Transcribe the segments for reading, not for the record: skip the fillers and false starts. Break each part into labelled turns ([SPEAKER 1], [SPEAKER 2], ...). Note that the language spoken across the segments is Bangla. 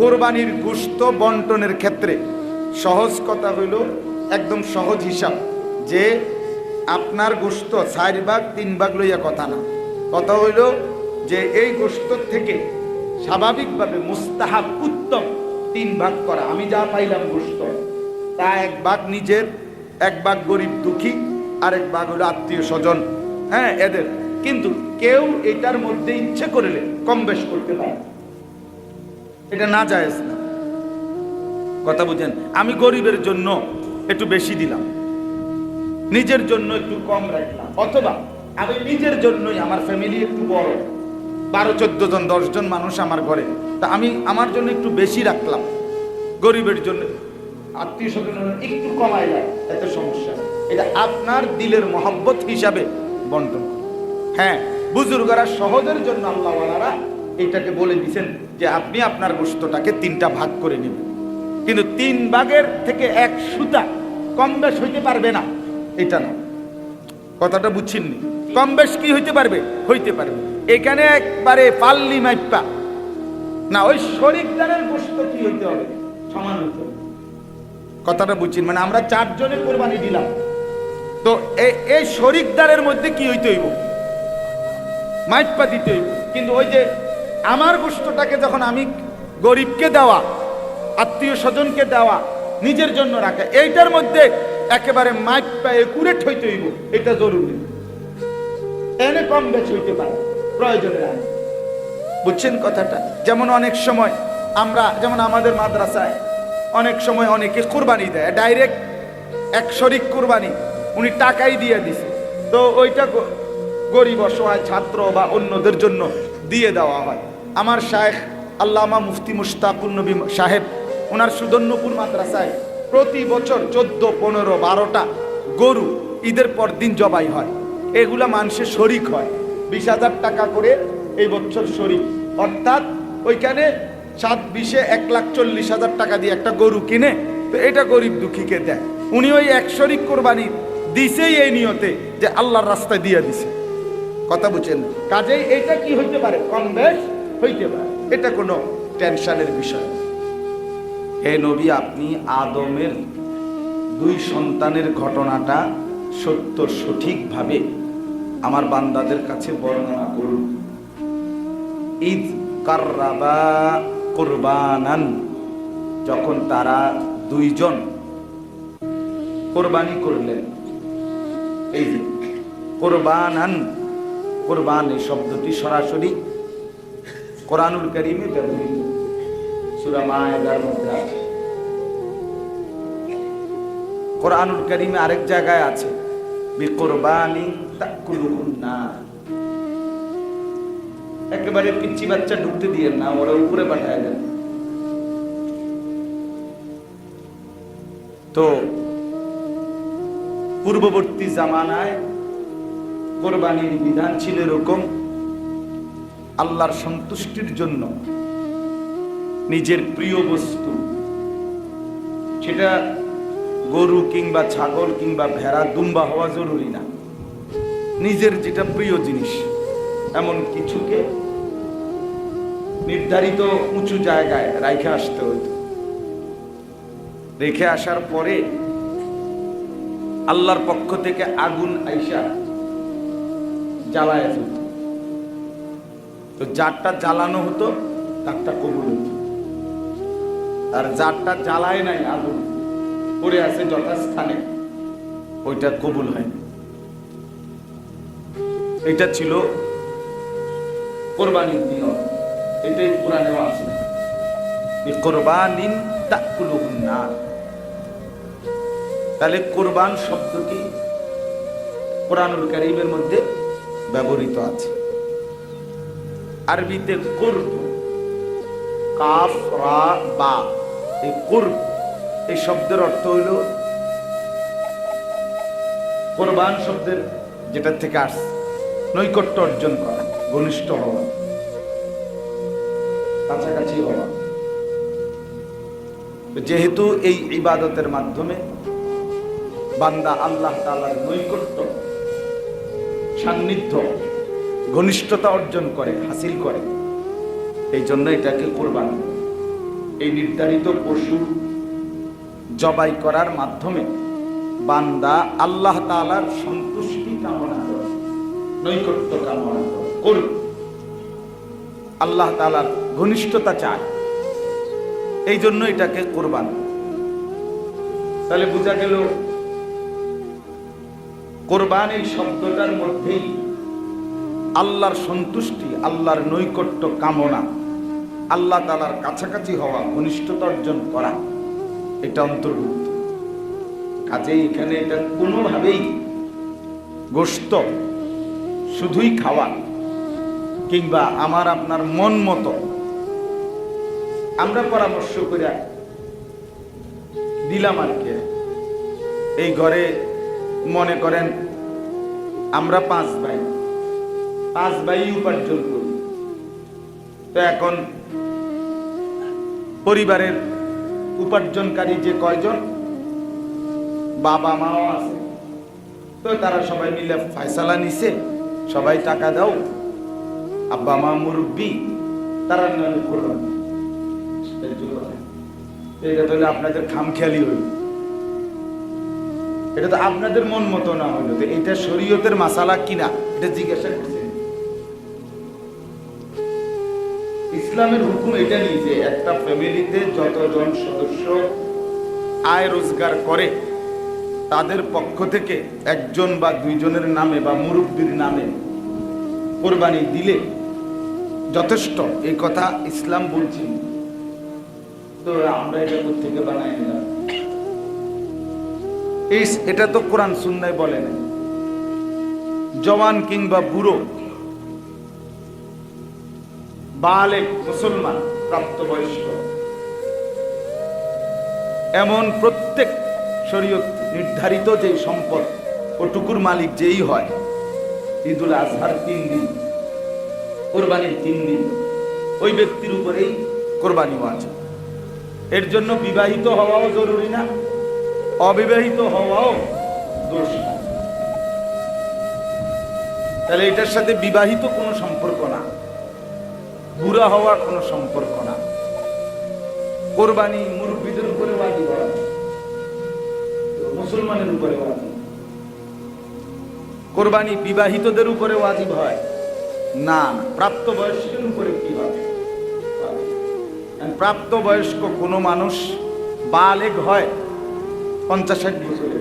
[SPEAKER 1] কোরবানির গোশত বন্টনের ক্ষেত্রে সহজ কথা হইল, একদম সহজ হিসাব, যে আপনার গোশত 4 ভাগ 3 ভাগ লইয়া কথা না। কথা হইল যে এই গোশত থেকে স্বাভাবিকভাবে মুস্তাহাব উত্তম 3 ভাগ করা। আমি যা পাইলাম গোশত, তা 1 ভাগ নিজের, 1 ভাগ গরিব দুঃখী, আর 1 ভাগ হলো আত্মীয় স্বজন, হ্যাঁ এদের। কিন্তু কেউ এটার মধ্যে ইচ্ছে করলে কম বেশ করতে পারে, এটা না জায়েজ না। কথা বুঝেন? আমি গরিবের জন্য একটু বেশি দিলাম, নিজের জন্য একটু কম রাখলাম, অথবা আমি নিজের জন্যই, আমার ফ্যামিলি একটু বড়, 12-14 জন 10 জন মানুষ আমার ঘরে, তা আমি আমার জন্য একটু বেশি রাখলাম, গরিবের জন্য আত্মীয় স্বজন একটু কমাইলাম, এত সমস্যা। এটা আপনার দিলের মহব্বত হিসাবে বন্টন। হ্যাঁ, বুজুর্গরা সহজের জন্য আল্লাহওয়ালারা এটাকে বলে দিয়েছেন যে আপনি আপনার গোশতটাকে 3টা ভাগ করে নেবেন, কিন্তু 3 ভাগের থেকে 1 সুতা কম বেশ হইতে পারবে না, এটা না। কথাটা বুঝছেননি? কম বেশ কি হইতে পারবে? হইতে পারবে। এখানে একবারে পাল্লি মাইপা না, ওই শরীকদারের গোশত কি হইতে হবে? সমান হইতে হবে। কথাটা বুঝছেন? মানে আমরা 4 জনের কোরবানি দিলাম, তো এই শরীকদারের মধ্যে কি হইতে হইব? মাইপা দিতে হইব। কিন্তু ওই যে আমার গোশতটাকে যখন আমি গরিবকে দেওয়া, আত্মীয় স্বজনকে দেওয়া, নিজের জন্য রাখা, এইটার মধ্যে একেবারে মাইপা একুরেট হইতে হইব, এটা জরুরি। এনে কম বেশ হইতে পারে প্রয়োজনের আগে। বুঝছেন কথাটা? যেমন অনেক সময় আমরা, যেমন আমাদের মাদ্রাসায় অনেক সময় অনেকে কোরবানি দেয়, ডাইরেক্ট 1 শরিক কোরবানি, উনি টাকাই দিয়ে দিছে, তো ওইটা গরিব অসহায় ছাত্র বা অন্যদের জন্য দিয়ে দেওয়া হয়। আমার শায়েখ আল্লামা মুফতি মুশতাকুর নবী সাহেব, ওনার সুদর্ণপুর মাদ্রাসায় প্রতি বছর 14, 15, 12টা গরু ঈদের পর দিন জবাই হয়। এগুলা মানুষের শরিক হয়, 20,000 টাকা করে এই বছর শরিক, অর্থাৎ ওইখানে 7-20-এ 1,40,000 টাকা দিয়ে একটা গরু কিনে, তো এটা গরিব দুঃখীকে দেয়। উনি ওই 1 শরিক কোরবানি দিছেই এই নিয়তে যে আল্লাহর রাস্তায় দিয়ে দিছে। কথা বুঝছেন? কাজেই এটা কি হইতে পারে? কম বেশ হইতে পারে, এটা কোনো টেনশনের বিষয়। হে নবী, আপনি আদমের 2 সন্তানের ঘটনাটা সত্য সঠিকভাবে আমার বান্দাদের কাছে বর্ণনা করুন। ঈদ কাররাবা কুরবানান, যখন তারা 2 জন কোরবানি করলেন। এই যে কুরবানান, কুরবান এই শব্দটি সরাসরি কোরআনুল কারীমে ব্যবহৃত, সূরা মায়েদার মধ্যে আছে। কোরআনুল কারীমে আরেক জায়গায় আছে বিকুরবানি তাকুলুন নার। একেবারে পিচ্চি বাচ্চা ঢুকতে দিয়েন না, ওরা উপরে পাঠায় দেন। তো পূর্ববর্তী জামানায় কোরবানির বিধান ছিল এরকম, আল্লাহর সন্তুষ্টির জন্য নিজের প্রিয় বস্তু, সেটা গরু কিংবা ছাগল কিংবা ভেড়া দুম্বা হওয়া জরুরি না, নিজের যেটা প্রিয় জিনিস এমন কিছুকে নির্ধারিত উঁচু জায়গায় রেখে আসতে হতো। রেখে আসার পরে আল্লাহর পক্ষ থেকে আগুন আইসা জ্বালায় ফেলত। তো যারটা জ্বালানো হতো তারটা কবুল হতো, আর যারটা জ্বালায় নাই, আগুন পড়ে আছে যথাস্থানে, ওইটা কবুল হয়। এটা ছিল কোরবানির নিয়ম, এটাই কোরআনেও আছে, কোরবানিন তাকুলুন নার। তাহলে কোরবান শব্দটি কোরআনুল কারীমের মধ্যে ব্যবহৃত আছে। আরবিতে কুরব, কাফ রা বা, এই কুরব এই শব্দের অর্থ হইল কোরবান শব্দের যেটা থেকে আসছে নৈকট্য অর্জন করা, ঘনিষ্ঠ হওয়া, কাছাকাছি হওয়া। যেহেতু এই ইবাদতের মাধ্যমে বান্দা আল্লাহ তাআলার নৈকট্য, সান্নিধ্য, ঘনিষ্ঠতা অর্জন করে, হাসিল করে, এই জন্য এটাকে কোরবান, এই নির্ধারিত পশু জবাই করার মাধ্যমে বান্দা আল্লাহ তাআলার সন্তুষ্টি কামনা করে, নৈকট্য কামনা করে, আল্লাহ তাআলার ঘনিষ্ঠতা চায়, এই জন্য এটাকে কুরবান। তাহলে বোঝা গেল কুরবান এই শব্দটার মধ্যেই আল্লাহর সন্তুষ্টি, আল্লাহর নৈকট্য কামনা, আল্লাহ তাআলার কাছাকাছি হওয়া, ঘনিষ্ঠতা অর্জন করা, এটা অন্তর্ভুক্ত। কাজেই এখানে এটা কোনোভাবেই গোশত শুধুই খাওয়া কিংবা আমার আপনার মন মতো আমরা পরামর্শ করে দিলাম আর কি। এই ঘরে মনে করেন আমরা 5 ভাই উপার্জন করি, তো এখন পরিবারের উপার্জনকারী যে কয়জন, বাবা মাও আছে, তো তারা সবাই মিলে ফয়সালা নিছে, সবাই টাকা দাও, আব্বা মা মুরব্বী, তারা নামে করবেন। এটা তাহলে আপনাদের খামখেয়ালি হইল, এটা তো আপনাদের মন মতো না হইল, তো এটা শরীয়তের মাসালা কিনা এটা জিজ্ঞাসা করছেন। ইসলামের হুকুম এটা নেই যে একটা ফ্যামিলিতে যতজন সদস্য আয় রোজগার করে তাদের পক্ষ থেকে একজন বা দুইজনের নামে বা মুরব্বীর নামে কোরবানি দিলে যথেষ্ট, এই কথা ইসলাম বলছি। তো আমরা এটা থেকে বানাই নিলাম, এটা তো কোরআন সুন্নাহয় বলে না। জওয়ান কিংবা বুড়ো, বালেগ মুসলমান, প্রাপ্তবয়স্ক, এমন প্রত্যেক শরীয়ত নির্ধারিত যে সম্পদ ওটুকুর মালিক যেই হয়, ঈদুল আজহার 3 দিন, কোরবানির 3 দিন, ওই ব্যক্তির উপরেই কোরবানি ওয়াজিব। এর জন্য বিবাহিত হওয়াও জরুরি না, অবিবাহিত হওয়াও দোষ না। তাহলে এটার সাথে বিবাহিত কোনো সম্পর্ক না, বুড়া হওয়ার কোনো সম্পর্ক না। কোরবানি মুরব্বীদের উপরে ওয়াজিব হয়, মুসলমানের উপরে ওয়াজিব। কোরবানি বিবাহিতদের উপরে ওয়াজিব হয় না, প্রাপ্তবয়স্কের উপরে কি হয়? প্রাপ্তবয়স্ক কোনো মানুষ বালেগ হয় 50-60 বছরে,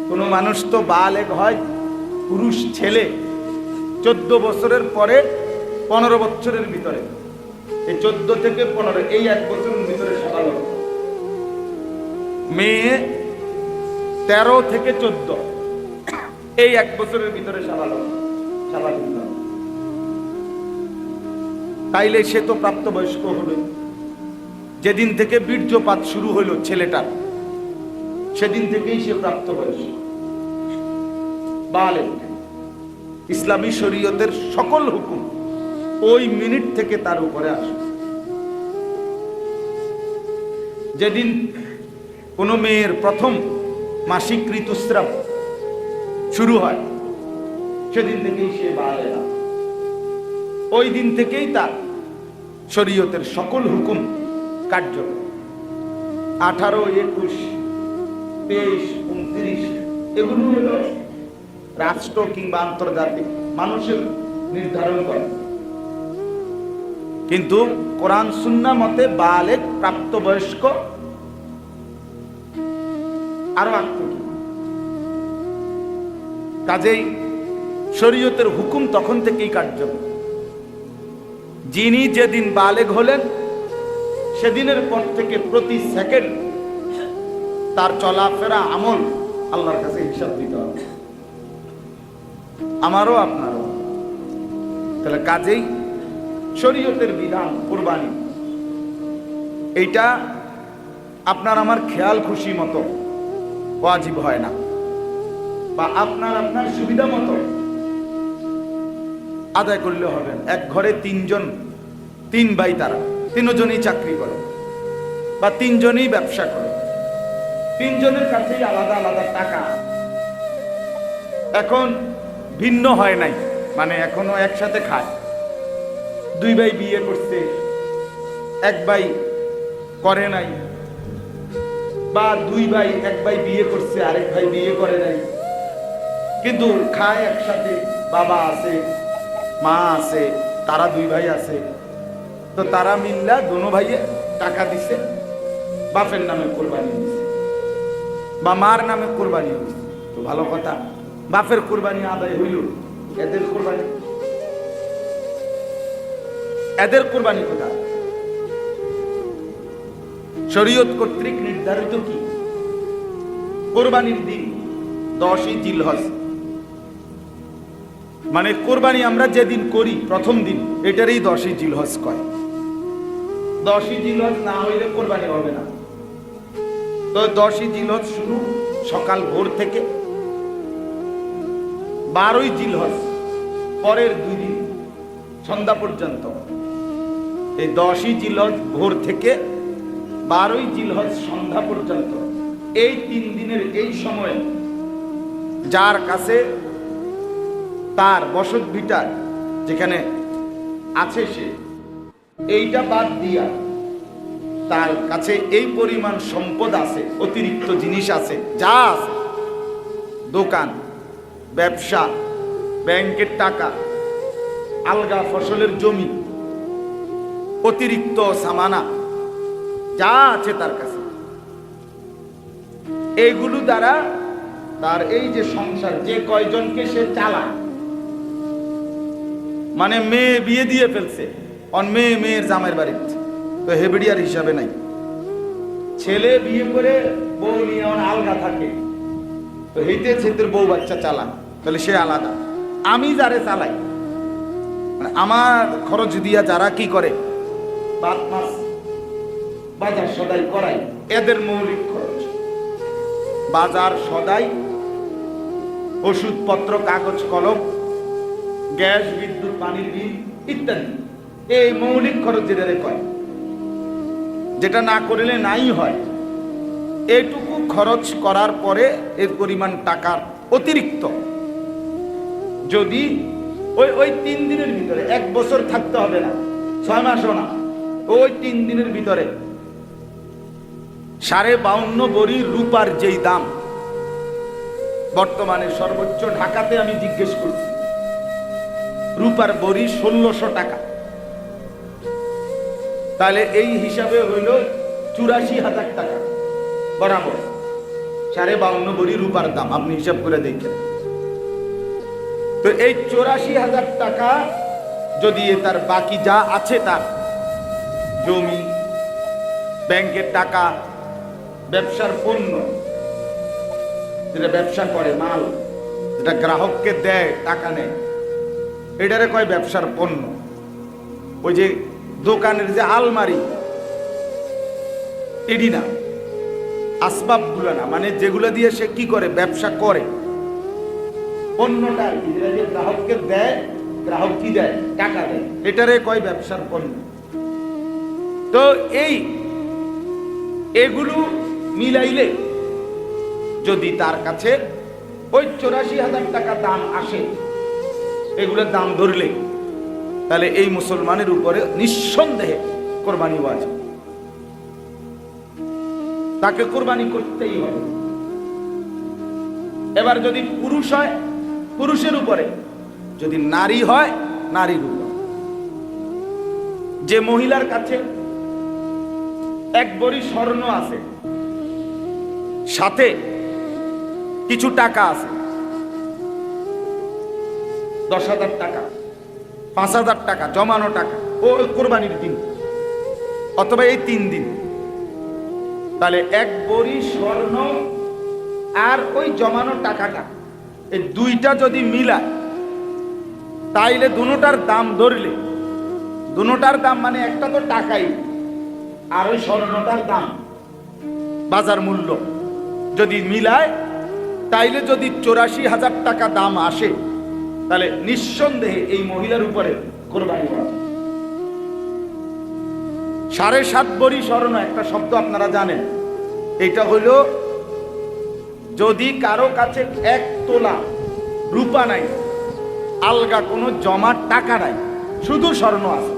[SPEAKER 1] কোন মানুষ তো বালেগ হয়, পুরুষ ছেলে 14 বছরের পরে 15 বছরের ভিতরে, এই 14 থেকে 15 এই 1 বছরের ভিতরে সাবালক। মেয়ে 13 থেকে 14 এই 1 বছরের ভিতরে সাবালক। তাইলে সে তো প্রাপ্তবয়স্ক হলো। যেদিন থেকে বীর্যপাত শুরু হলো ছেলেটার, সেদিন থেকেই সে প্রাপ্তবয়স্ক, বালেগ। ইসলামী শরীয়তের সকল হুকুম ওই মিনিট থেকে তার উপরে আসে। যেদিন কোনো মেয়ের প্রথম মাসিক ঋতুস্রাব শুরু হয়, সেদিন থেকেই সে বালেগা। ওই দিন থেকেই তার শরীয়তের সকল হুকুম কার্যকর। 18, 21, 23, 29 এগুলো হলো রাষ্ট্র কিংবা আন্তর্জাতিক মানুষের নির্ধারণ করে, কিন্তু কোরআন সুন্নাহ মতে বালেগ প্রাপ্তবয়স্ক আরো আত্মীয়। কাজেই শরীয়তের হুকুম তখন থেকেই কার্যকর। যিনি যেদিন বালেগ হলেন সেদিনের পর থেকে প্রতি সেকেন্ড তার চলাফেরা আমল আল্লাহর কাছে হিসাব দিতে হবে, আমারও আপনারও। তাহলে কাজেই শরীয়তের বিধান কুরবানি, এইটা আপনার আমার খেয়াল খুশি মতো ওয়াজিব হয় না, বা আপনার আপনার সুবিধা মতো আদায় করলে হবে। এক ঘরে 3 ভাই, তারা 3 জনই চাকরি করে বা 3 জনই ব্যবসা করে, 3 জনের কাছেই আলাদা আলাদা টাকা, এখন ভিন্ন হয় নাই, মানে এখনো একসাথে খায়, দুই ভাই বিয়ে করছে, এক ভাই করে নাই, বা দুই ভাই, এক ভাই বিয়ে করছে আরেক ভাই বিয়ে করে নাই, কিন্তু খায় একসাথে, বাবা আছে মা আছে, তারা দুই ভাই আছে, তো তারা মিল্লা দোনো ভাইয়ে টাকা দিছে, বাপের নামে কোরবানি দিছে বা মার নামে কোরবানি হয়েছে। তো ভালো কথা, বাপের কোরবানি আদায় হইল, এদের কোরবানি কোথায়? শরীয়ত কর্তৃক নির্ধারিত কি? কোরবানির দিন 10ই জিলহজ, মানে কোরবানি আমরা যেদিন করি প্রথম দিন, এটারই 10ই জিলহজ কয়। 10ই জিলহজ না হইলে কোরবানি হবে না। তো 10ই জিলহজ শুরু সকাল ভোর থেকে, 12ই জিলহজ পরের 2 দিন সন্ধ্যা পর্যন্ত। এই 10ই জিলহজ ভোর থেকে 12ই জিলহজ সন্ধ্যা পর্যন্ত, এই 3 দিনের এই সময়ে যার কাছে তার বসত ভিটা যেখানে আছে, সে এইটা বাদ দিয়া তার কাছে এই পরিমাণ সম্পদ আছে, অতিরিক্ত জিনিস আছে, যা আছে, দোকান, ব্যবসা, ব্যাংকের টাকা, আলগা ফসলের জমি, অতিরিক্ত সামানা যা আছে তার কাছে, এইগুলো দ্বারা তার এই যে সংসার, যে কয়জনকে সে চালায়, মানে মেয়ে বিয়ে দিয়ে ফেলছে, মেয়ের জামাইয়ের বাড়িতে, তো হেবিডিয়ার হিসাবে নাই। ছেলে বিয়ে করে বউ নিয়ে আলগা থাকে, তো হেঁটে ছেলের বউ বাচ্চা চালান, তাহলে সে আলাদা। আমি যারে চালাই, মানে আমার খরচ দিয়া যারা কি করে, ভাত মাছ বাজার সদাই করাই, এদের মৌলিক খরচ, বাজার সদাই, ওষুধপত্র, কাগজ কলম, গ্যাস, বিদ্যুৎ, পানির বিল ইত্যাদি, এই মৌলিক খরচ যেটা কয়, যেটা না করলে নাই হয়, এইটুকু খরচ করার পরে এর পরিমাণ টাকার অতিরিক্ত যদি ওই 3 দিনের ভিতরে, 1 বছর থাকতে হবে না, 6 মাসও না, ওই 3 দিনের ভিতরে 52.5 ভরি রূপার যেই দাম বর্তমানে সর্বোচ্চ, ঢাকাতে আমি জিজ্ঞেস করছি, রূপার ভরি 1600 টাকা, তাহলে এই হিসাবে হইল 84,000 টাকা বরাবর 52.5 ভরি রূপার দাম, আপনি হিসাব করে দেখেন। তো এই 84,000 টাকা যদি তার বাকি যা আছে, তার জমি, ব্যাংকের টাকা, ব্যবসার পণ্য, যেটা ব্যবসা করে, মাল যেটা গ্রাহককে দেয়, টাকা নেয়, এটারে কয় ব্যবসার পণ্য। ওই যে দোকানের যে আলমারি, এডি না, আসবাবগুলো না, মানে যেগুলো দিয়ে সে কি করে, ব্যবসা করে, পণ্যটা যেটা যে গ্রাহককে দেয়, গ্রাহক কি দেয়, টাকা দেয়, এটারে কয় ব্যবসার পণ্য। তো এগুলো মিলাইলে যদি তার কাছে ওই 84,000 টাকা দাম আসে, এগুলোর দাম ধরলে, তাহলে এই মুসলমানের উপরে নিঃসন্দেহে কোরবানি ওয়াজিব, তাকে কোরবানি করতেই হবে। এবার যদি পুরুষ হয়, পুরুষের উপরে, যদি নারী হয়, নারীর উপর। যে মহিলার কাছে 1 ভরি স্বর্ণ আছে, সাথে কিছু টাকা আছে, 10,000 টাকা, 5,000 টাকা জমানো টাকা, ও কোরবানির দিন অথবা এই 3 দিন, তাহলে 1 ভরি স্বর্ণ আর ওই জমানো টাকাটা, এই দুইটা যদি মিলায়, তাইলে দুটোটার দাম ধরলে, দুটোটার দাম মানে একটা তো টাকাই, আর ওই স্বর্ণটার দাম বাজার মূল্য যদি মিলায়, তাইলে যদি 84,000 টাকা দাম আসে, তাহলে নিঃসন্দেহে এই মহিলার উপরে কোরবানি করা। 7.5 ভরি স্বর্ণ, একটা শব্দ আপনারা জানেন, এটা হইল যদি কারো কাছে 1 তোলা রূপা নাই, আলগা কোনো জমার টাকা নাই, শুধু স্বর্ণ আছে,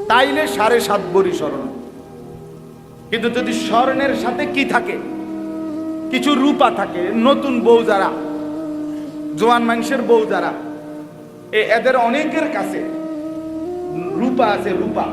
[SPEAKER 1] তাইলে 7.5 ভরি স্বর্ণ। কিন্তু যদি স্বর্ণের সাথে কি থাকে, কিছু রূপা থাকে, নতুন বউ যারা, জোয়ান মানুষের বউ যারা, এদের অনেকের কাছে রূপা আছে, রূপা